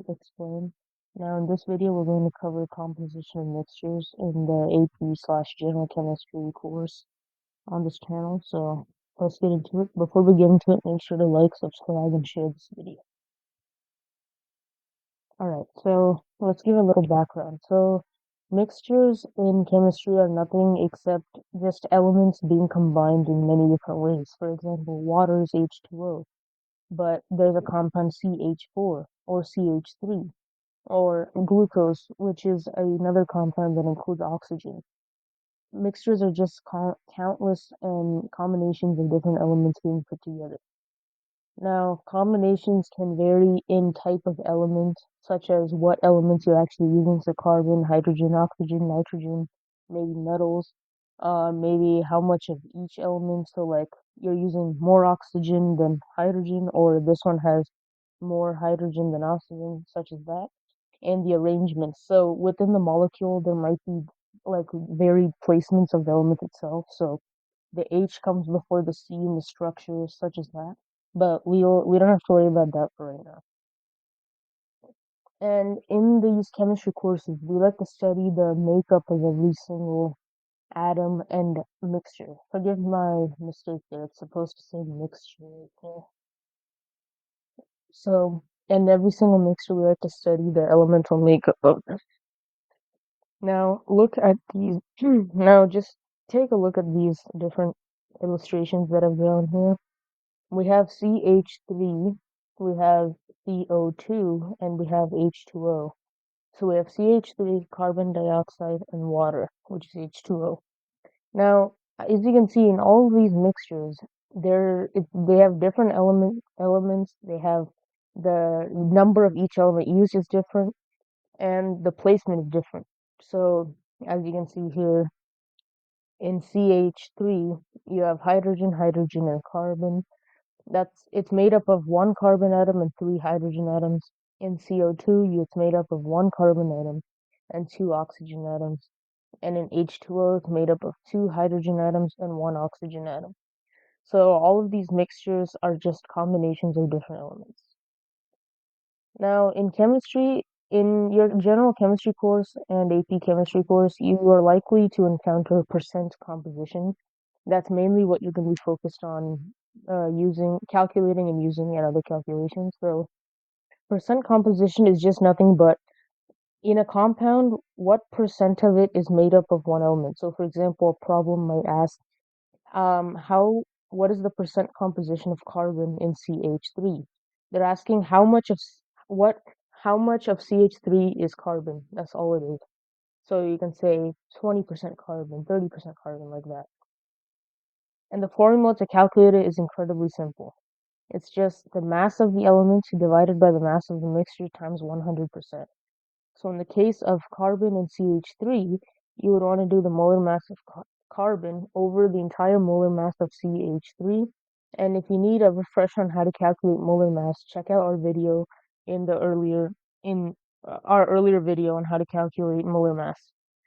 explain. Now, in this video, we're going to cover composition of mixtures in the AP/slash general chemistry course on this channel. So let's get into it. Before we get into it, make sure to like, subscribe, and share this video. Alright, so let's give a little background. So mixtures in chemistry are nothing except just elements being combined in many different ways. For example, water is H2O, but there's a compound CH4 or CH3, or glucose, which is another compound that includes oxygen. Mixtures are just countless combinations of different elements being put together. Now, combinations can vary in type of element, such as what elements you're actually using, so carbon, hydrogen, oxygen, nitrogen, maybe metals, maybe how much of each element, so like you're using more oxygen than hydrogen, or this one has more hydrogen than oxygen, such as that, and the arrangement. So within the molecule, there might be like varied placements of the element itself, so the H comes before the C in the structure, such as that. But we don't have to worry about that for right now. And in these chemistry courses, we like to study the makeup of every single atom and mixture. Forgive my mistake there. It's supposed to say mixture right there. So, in every single mixture, we like to study the elemental makeup of them. Now, look at these. Now, just take a look at these different illustrations that I've drawn here. We have CH3, we have CO2, and we have H2O. So we have CH3, carbon dioxide, and water, which is H2O. Now, as you can see in all of these mixtures, they have different elements. They have the number of each element used is different, and the placement is different. So, as you can see here, in CH3, you have hydrogen, hydrogen, and carbon. It's made up of one carbon atom and three hydrogen atoms. In CO2, it's made up of one carbon atom and two oxygen atoms. And in H2O, it's made up of two hydrogen atoms and one oxygen atom. So all of these mixtures are just combinations of different elements. Now, in chemistry, in your general chemistry course and AP chemistry course, you are likely to encounter percent composition. That's mainly what you're going to be focused on calculating and using in other calculations. So percent composition is just nothing but in a compound, what percent of it is made up of one element. So for example, a problem might ask, what is the percent composition of carbon in CH3? They're asking how much of CH3 is carbon. That's all it is. So you can say 20% carbon, 30% carbon, like that. And the formula to calculate it is incredibly simple. It's just the mass of the element divided by the mass of the mixture times 100%. So in the case of carbon and CH3, you would want to do the molar mass of carbon over the entire molar mass of CH3. And if you need a refresher on how to calculate molar mass, check out our video in our earlier video on how to calculate molar mass.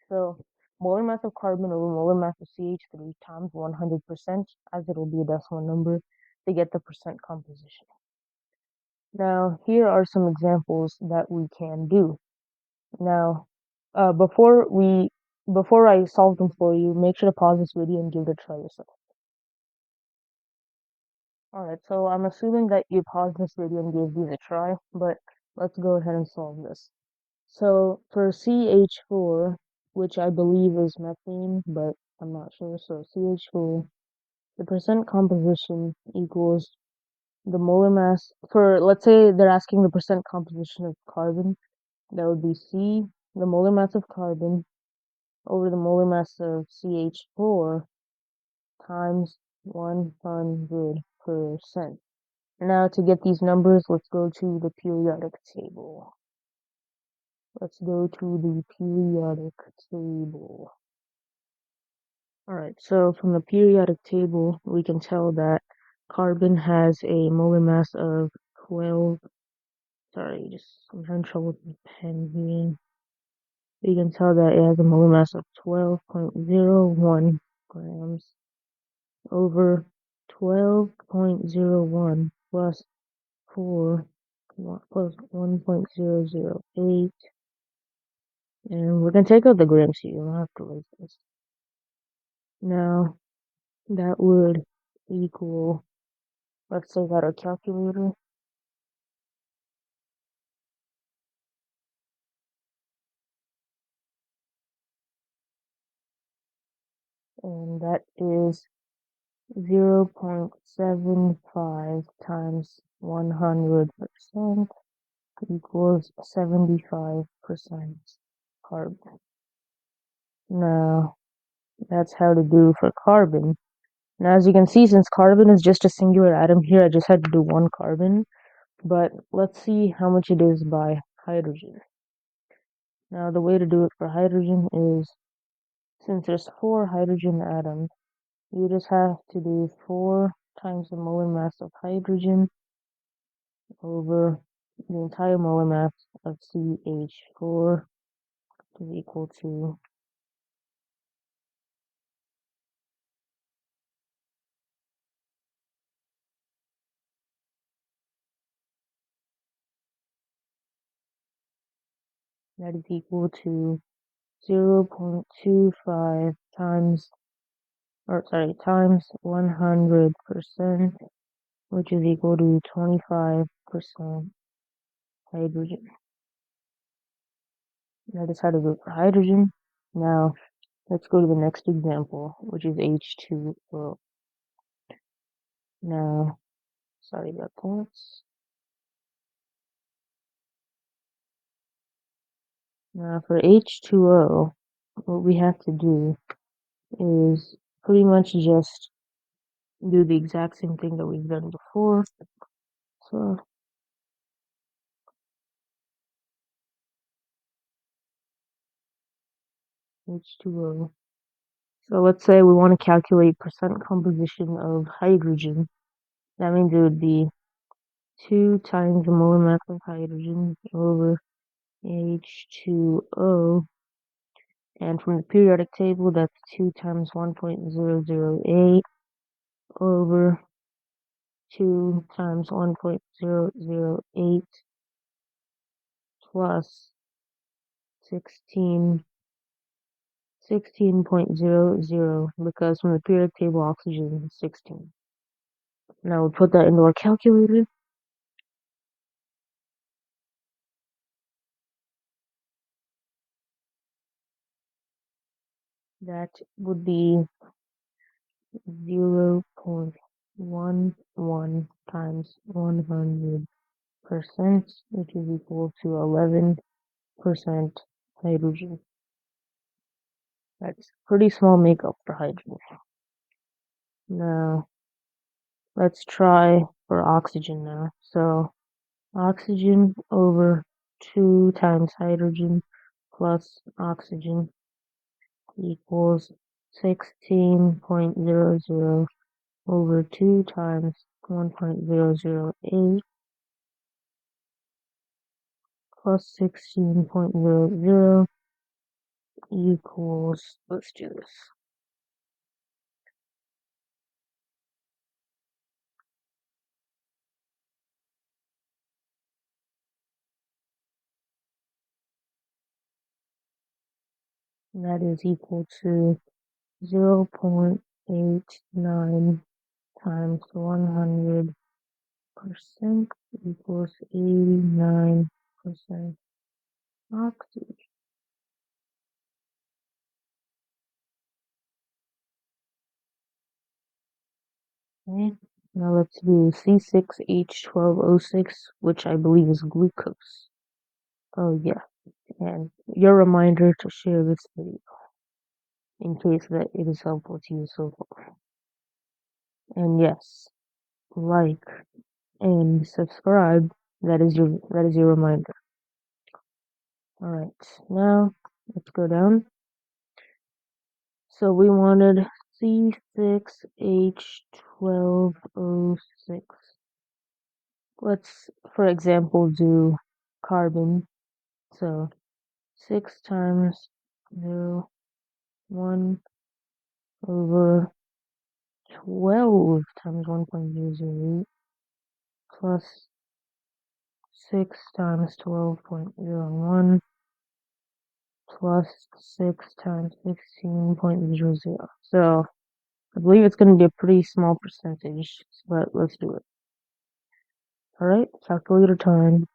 So molar mass of carbon over molar mass of CH3 times 100%, as it'll be a decimal number, to get the percent composition. Now, here are some examples that we can do. Now, before I solve them for you, make sure to pause this video and give it a try yourself. Alright, so I'm assuming that you paused this video and gave these a try, but let's go ahead and solve this. So for CH4, which I believe is methane, but I'm not sure, so CH4, the percent composition equals the molar mass, let's say they're asking the percent composition of carbon, that would be C, the molar mass of carbon, over the molar mass of CH4 times 100%. Now to get these numbers, let's go to the periodic table. Let's go to the periodic table. Alright, so from the periodic table, we can tell that carbon has a molar mass of 12. Sorry, I'm having trouble with the pen here. You can tell that it has a molar mass of 12.01 grams over 12.01 plus 4 plus 1.008. And we're going to take out the grams here. You don't have to write this. Now, that would equal, let's take out our calculator. And that is 0.75 times 100% equals 75% carbon. Now, that's how to do for carbon. Now, as you can see, since carbon is just a singular atom here, I just had to do one carbon. But let's see how much it is by hydrogen. Now, the way to do it for hydrogen is, since there's 4 hydrogen atoms, you just have to do 4 times the molar mass of hydrogen over the entire molar mass of CH4 is equal to that is equal to 0.25 times 100%, which is equal to 25% hydrogen. That is how to do it for hydrogen. Now, let's go to the next example, which is H2O. Now, sorry about that. Now, for H2O, what we have to do is pretty much just do the exact same thing that we've done before. So, H2O. So let's say we want to calculate percent composition of hydrogen. That means it would be 2 times the molar mass of hydrogen over H2O. And from the periodic table, that's 2 times 1.008 over 2 times 1.008 plus 16.00, because from the periodic table oxygen is 16. Now we put that into our calculator. That would be 0.11 times 100%, which is equal to 11% hydrogen. That's pretty small makeup for hydrogen. Now, let's try for oxygen now. So, oxygen over 2 times hydrogen plus oxygen equals 16.00 over 2 times 1.008 plus 16.00 equals, let's do this. And that is equal to 0.89 times 100% equals 89% oxygen. Okay, now let's do C6H12O6, which I believe is glucose. Oh yeah, and your reminder to share this video in case that it is helpful to you so far. And yes, like and subscribe. That is your reminder. Alright, now let's go down. So we wanted C6H12O6. Let's, for example, do carbon. So 6 times 0, 1 over 12 times 1.008 plus 6 times 12.01 plus 6 times 16.00. So I believe it's going to be a pretty small percentage, but let's do it. Alright, calculator time.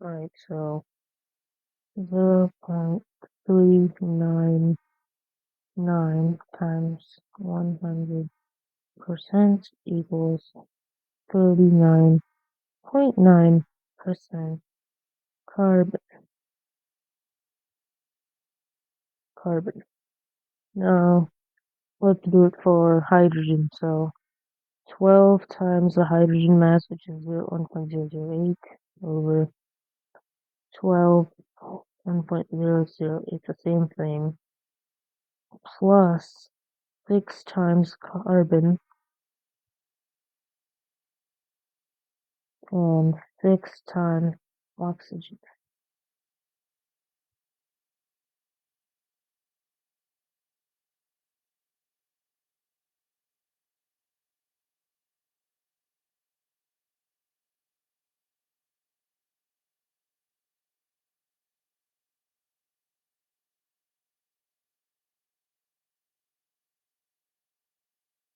Alright, so 0.399 times 100% equals 39.9% carbon. Carbon. Now, let's do it for hydrogen. So 12 times the hydrogen mass, which is 1.008, over 12, 1.00, it's the same thing, plus 6 times carbon and 6 times oxygen.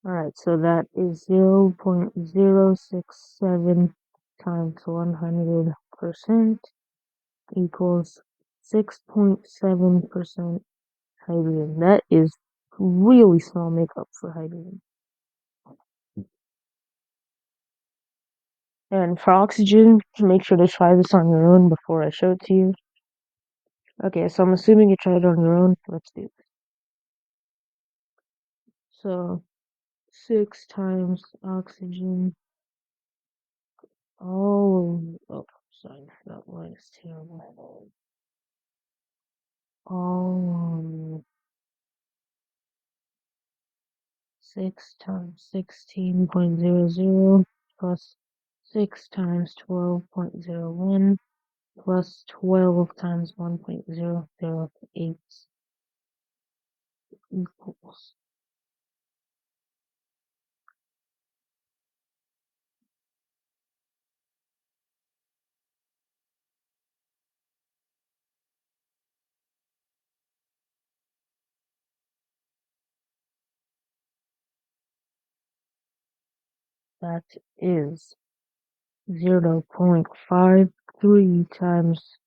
Alright, so that is 0.067 times 100% equals 6.7% hydrogen. That is really small makeup for hydrogen. And for oxygen, make sure to try this on your own before I show it to you. Okay, so I'm assuming you tried it on your own. Let's do this. So 6 times oxygen. Oh, sorry, that line is terrible. Oh, 6 times 16.00 plus 6 times 12.01 plus 12 times 1.008 equals. That is 0.53 times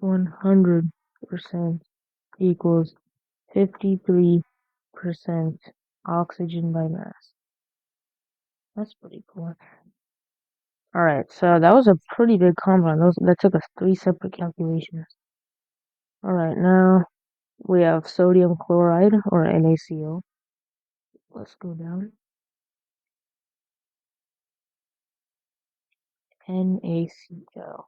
100% equals 53% oxygen by mass. That's pretty cool. Alright, so that was a pretty big compound. That took us 3 separate calculations. Alright, now we have sodium chloride, or NaCl. Let's go down. NaCl.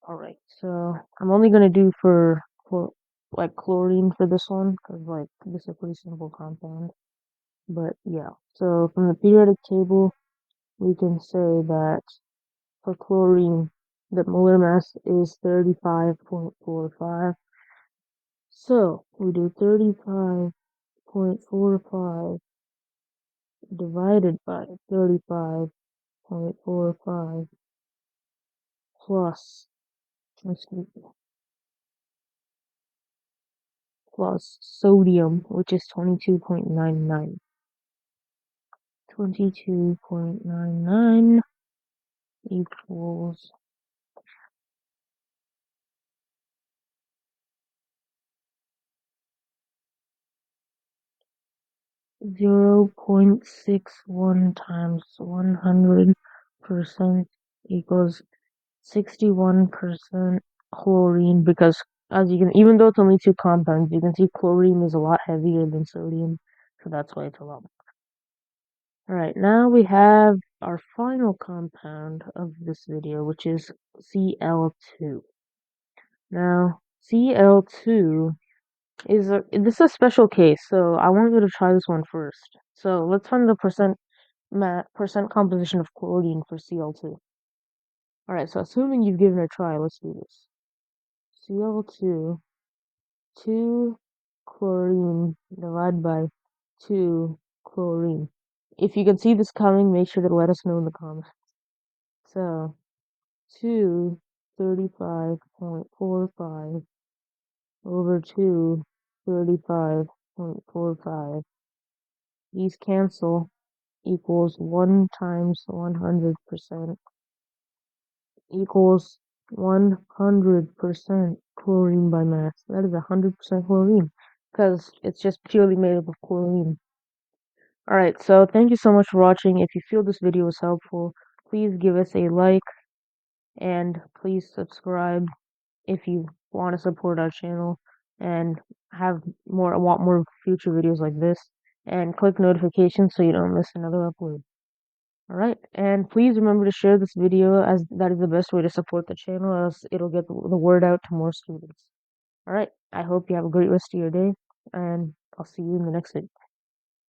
Alright, so I'm only gonna do for like chlorine for this one, because like this is a pretty simple compound. But yeah, so from the periodic table, we can say that for chlorine, the molar mass is 35.45. So we do 35.45 divided by 35.45 plus, excuse me, plus sodium, which is 22.99. 22.99 equals 0.61 times 100% equals 61% chlorine, because as you can, even though it's only 2 compounds, you can see chlorine is a lot heavier than sodium, so that's why it's a lot more. Alright, now we have our final compound of this video, which is Cl2. Now, Cl2 this is a special case, so I want you to try this one first. So let's find the percent composition of chlorine for Cl2. Alright, so assuming you've given it a try, let's do this. Cl2, 2 chlorine divided by 2 chlorine. If you can see this coming, make sure to let us know in the comments. So, 2 35.45 over 2 35.45. These cancel, equals 1 times 100% equals 100% chlorine by mass. That is 100% chlorine because it's just purely made up of chlorine. Alright, so thank you so much for watching. If you feel this video was helpful, please give us a like and please subscribe if you want to support our channel and want more future videos like this, and click notifications so you don't miss another upload. Alright, and please remember to share this video as that is the best way to support the channel, as it'll get the word out to more students. Alright, I hope you have a great rest of your day, and I'll see you in the next video.